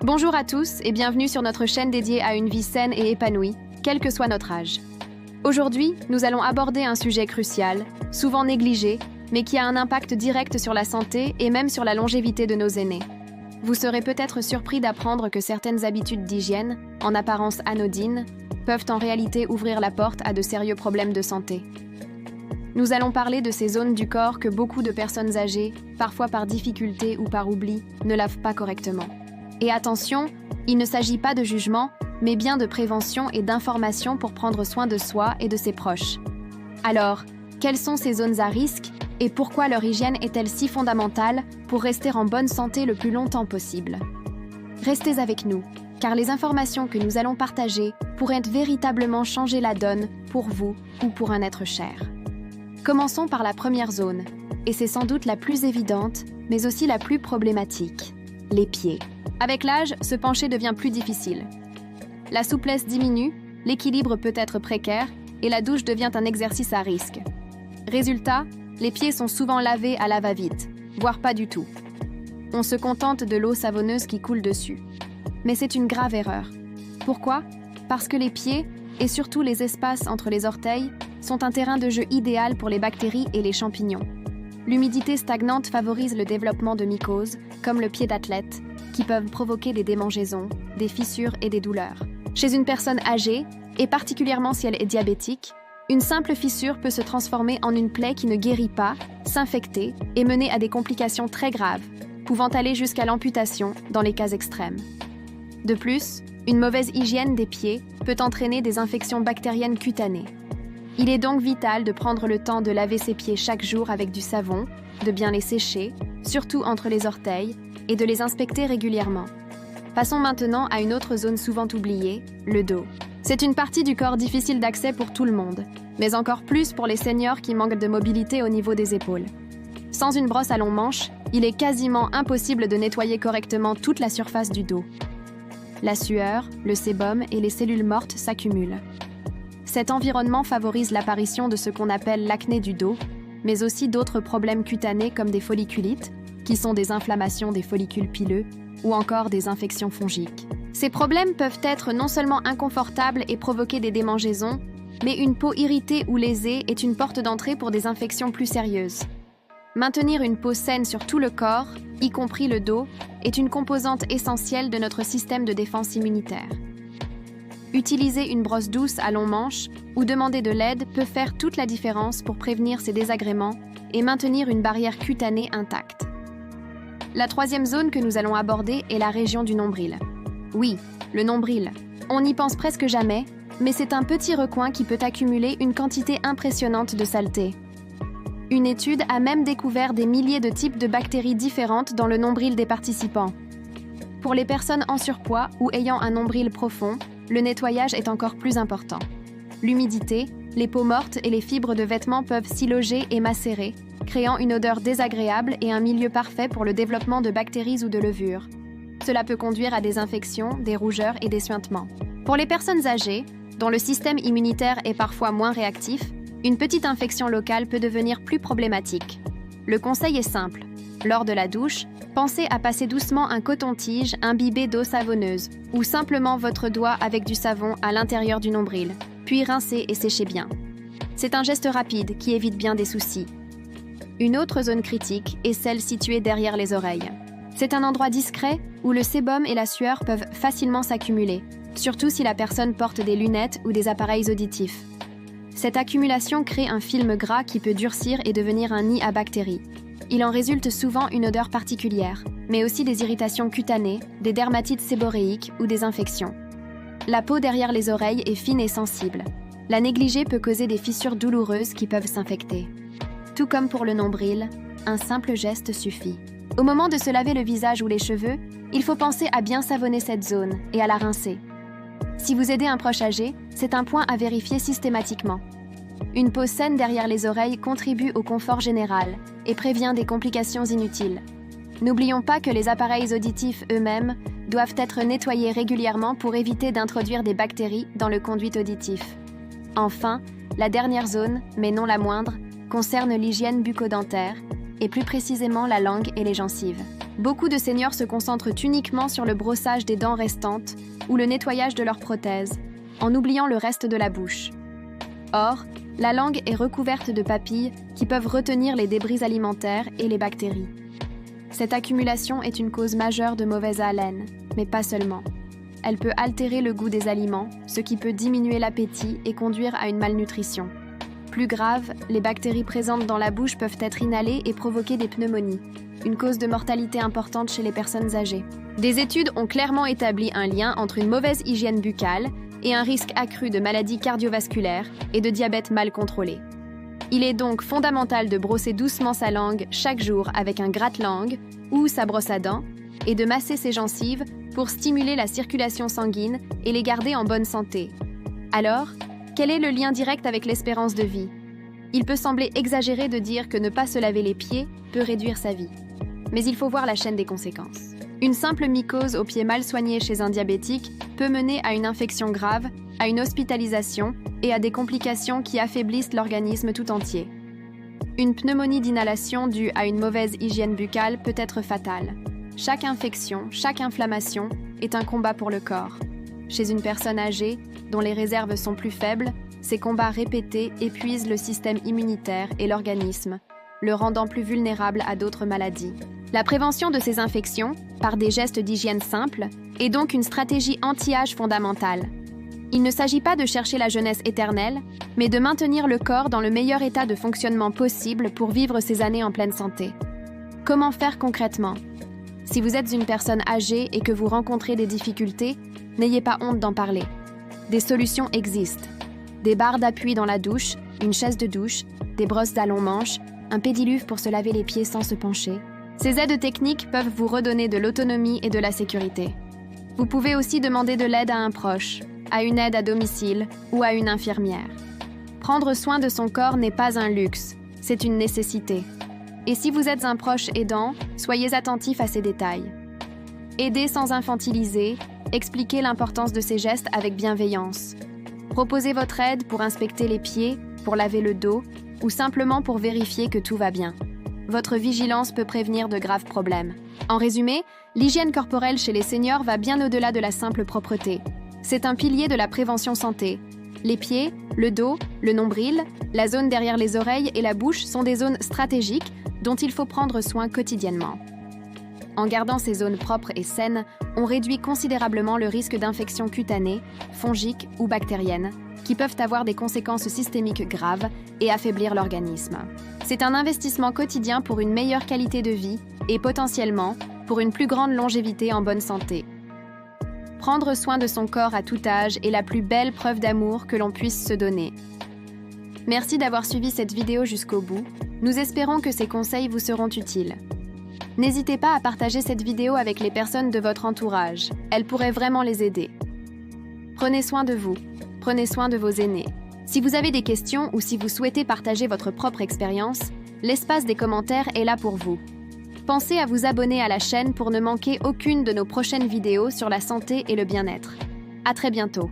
Bonjour à tous et bienvenue sur notre chaîne dédiée à une vie saine et épanouie, quel que soit notre âge. Aujourd'hui, nous allons aborder un sujet crucial, souvent négligé, mais qui a un impact direct sur la santé et même sur la longévité de nos aînés. Vous serez peut-être surpris d'apprendre que certaines habitudes d'hygiène, en apparence anodines, peuvent en réalité ouvrir la porte à de sérieux problèmes de santé. Nous allons parler de ces zones du corps que beaucoup de personnes âgées, parfois par difficulté ou par oubli, ne lavent pas correctement. Et attention, il ne s'agit pas de jugement, mais bien de prévention et d'information pour prendre soin de soi et de ses proches. Alors, quelles sont ces zones à risque et pourquoi leur hygiène est-elle si fondamentale pour rester en bonne santé le plus longtemps possible? Restez avec nous, car les informations que nous allons partager pourraient véritablement changer la donne pour vous ou pour un être cher. Commençons par la première zone, et c'est sans doute la plus évidente, mais aussi la plus problématique, les pieds. Avec l'âge, se pencher devient plus difficile. La souplesse diminue, l'équilibre peut être précaire, et la douche devient un exercice à risque. Résultat, les pieds sont souvent lavés à la va-vite, voire pas du tout. On se contente de l'eau savonneuse qui coule dessus. Mais c'est une grave erreur. Pourquoi? Parce que les pieds, et surtout les espaces entre les orteils, sont un terrain de jeu idéal pour les bactéries et les champignons. L'humidité stagnante favorise le développement de mycoses, comme le pied d'athlète, qui peuvent provoquer des démangeaisons, des fissures et des douleurs. Chez une personne âgée, et particulièrement si elle est diabétique, une simple fissure peut se transformer en une plaie qui ne guérit pas, s'infecter et mener à des complications très graves, pouvant aller jusqu'à l'amputation dans les cas extrêmes. De plus, une mauvaise hygiène des pieds peut entraîner des infections bactériennes cutanées. Il est donc vital de prendre le temps de laver ses pieds chaque jour avec du savon, de bien les sécher, surtout entre les orteils, et de les inspecter régulièrement. Passons maintenant à une autre zone souvent oubliée, le dos. C'est une partie du corps difficile d'accès pour tout le monde, mais encore plus pour les seniors qui manquent de mobilité au niveau des épaules. Sans une brosse à long manche, il est quasiment impossible de nettoyer correctement toute la surface du dos. La sueur, le sébum et les cellules mortes s'accumulent. Cet environnement favorise l'apparition de ce qu'on appelle l'acné du dos, mais aussi d'autres problèmes cutanés comme des folliculites, qui sont des inflammations des follicules pileux, ou encore des infections fongiques. Ces problèmes peuvent être non seulement inconfortables et provoquer des démangeaisons, mais une peau irritée ou lésée est une porte d'entrée pour des infections plus sérieuses. Maintenir une peau saine sur tout le corps, y compris le dos, est une composante essentielle de notre système de défense immunitaire. Utiliser une brosse douce à long manche ou demander de l'aide peut faire toute la différence pour prévenir ces désagréments et maintenir une barrière cutanée intacte. La troisième zone que nous allons aborder est la région du nombril. Oui, le nombril. On n'y pense presque jamais, mais c'est un petit recoin qui peut accumuler une quantité impressionnante de saleté. Une étude a même découvert des milliers de types de bactéries différentes dans le nombril des participants. Pour les personnes en surpoids ou ayant un nombril profond, le nettoyage est encore plus important. L'humidité, les peaux mortes et les fibres de vêtements peuvent s'y loger et macérer, créant une odeur désagréable et un milieu parfait pour le développement de bactéries ou de levures. Cela peut conduire à des infections, des rougeurs et des suintements. Pour les personnes âgées, dont le système immunitaire est parfois moins réactif, une petite infection locale peut devenir plus problématique. Le conseil est simple. Lors de la douche, pensez à passer doucement un coton-tige imbibé d'eau savonneuse ou simplement votre doigt avec du savon à l'intérieur du nombril, puis rincez et séchez bien. C'est un geste rapide qui évite bien des soucis. Une autre zone critique est celle située derrière les oreilles. C'est un endroit discret où le sébum et la sueur peuvent facilement s'accumuler, surtout si la personne porte des lunettes ou des appareils auditifs. Cette accumulation crée un film gras qui peut durcir et devenir un nid à bactéries. Il en résulte souvent une odeur particulière, mais aussi des irritations cutanées, des dermatites séboréiques ou des infections. La peau derrière les oreilles est fine et sensible. La négliger peut causer des fissures douloureuses qui peuvent s'infecter. Tout comme pour le nombril, un simple geste suffit. Au moment de se laver le visage ou les cheveux, il faut penser à bien savonner cette zone et à la rincer. Si vous aidez un proche âgé, c'est un point à vérifier systématiquement. Une peau saine derrière les oreilles contribue au confort général et prévient des complications inutiles. N'oublions pas que les appareils auditifs eux-mêmes doivent être nettoyés régulièrement pour éviter d'introduire des bactéries dans le conduit auditif. Enfin, la dernière zone, mais non la moindre, concerne l'hygiène bucco-dentaire, et plus précisément la langue et les gencives. Beaucoup de seniors se concentrent uniquement sur le brossage des dents restantes ou le nettoyage de leurs prothèses, en oubliant le reste de la bouche. Or, la langue est recouverte de papilles qui peuvent retenir les débris alimentaires et les bactéries. Cette accumulation est une cause majeure de mauvaise haleine, mais pas seulement. Elle peut altérer le goût des aliments, ce qui peut diminuer l'appétit et conduire à une malnutrition. Plus grave, les bactéries présentes dans la bouche peuvent être inhalées et provoquer des pneumonies, une cause de mortalité importante chez les personnes âgées. Des études ont clairement établi un lien entre une mauvaise hygiène buccale et un risque accru de maladies cardiovasculaires et de diabète mal contrôlé. Il est donc fondamental de brosser doucement sa langue chaque jour avec un gratte-langue ou sa brosse à dents et de masser ses gencives pour stimuler la circulation sanguine et les garder en bonne santé. Alors, quel est le lien direct avec l'espérance de vie? Il peut sembler exagéré de dire que ne pas se laver les pieds peut réduire sa vie. Mais il faut voir la chaîne des conséquences. Une simple mycose au pied mal soignée chez un diabétique peut mener à une infection grave, à une hospitalisation et à des complications qui affaiblissent l'organisme tout entier. Une pneumonie d'inhalation due à une mauvaise hygiène buccale peut être fatale. Chaque infection, chaque inflammation est un combat pour le corps. Chez une personne âgée, dont les réserves sont plus faibles, ces combats répétés épuisent le système immunitaire et l'organisme, le rendant plus vulnérable à d'autres maladies. La prévention de ces infections, par des gestes d'hygiène simples, est donc une stratégie anti-âge fondamentale. Il ne s'agit pas de chercher la jeunesse éternelle, mais de maintenir le corps dans le meilleur état de fonctionnement possible pour vivre ces années en pleine santé. Comment faire concrètement? Si vous êtes une personne âgée et que vous rencontrez des difficultés, n'ayez pas honte d'en parler. Des solutions existent. Des barres d'appui dans la douche, une chaise de douche, des brosses à long manche, un pédiluve pour se laver les pieds sans se pencher. Ces aides techniques peuvent vous redonner de l'autonomie et de la sécurité. Vous pouvez aussi demander de l'aide à un proche, à une aide à domicile ou à une infirmière. Prendre soin de son corps n'est pas un luxe, c'est une nécessité. Et si vous êtes un proche aidant, soyez attentif à ces détails. Aidez sans infantiliser, expliquez l'importance de ces gestes avec bienveillance. Proposez votre aide pour inspecter les pieds, pour laver le dos ou simplement pour vérifier que tout va bien. Votre vigilance peut prévenir de graves problèmes. En résumé, l'hygiène corporelle chez les seniors va bien au-delà de la simple propreté. C'est un pilier de la prévention santé. Les pieds, le dos, le nombril, la zone derrière les oreilles et la bouche sont des zones stratégiques dont il faut prendre soin quotidiennement. En gardant ces zones propres et saines, on réduit considérablement le risque d'infections cutanées, fongiques ou bactériennes, qui peuvent avoir des conséquences systémiques graves et affaiblir l'organisme. C'est un investissement quotidien pour une meilleure qualité de vie et potentiellement pour une plus grande longévité en bonne santé. Prendre soin de son corps à tout âge est la plus belle preuve d'amour que l'on puisse se donner. Merci d'avoir suivi cette vidéo jusqu'au bout. Nous espérons que ces conseils vous seront utiles. N'hésitez pas à partager cette vidéo avec les personnes de votre entourage. Elles pourraient vraiment les aider. Prenez soin de vous. Prenez soin de vos aînés. Si vous avez des questions ou si vous souhaitez partager votre propre expérience, l'espace des commentaires est là pour vous. Pensez à vous abonner à la chaîne pour ne manquer aucune de nos prochaines vidéos sur la santé et le bien-être. À très bientôt.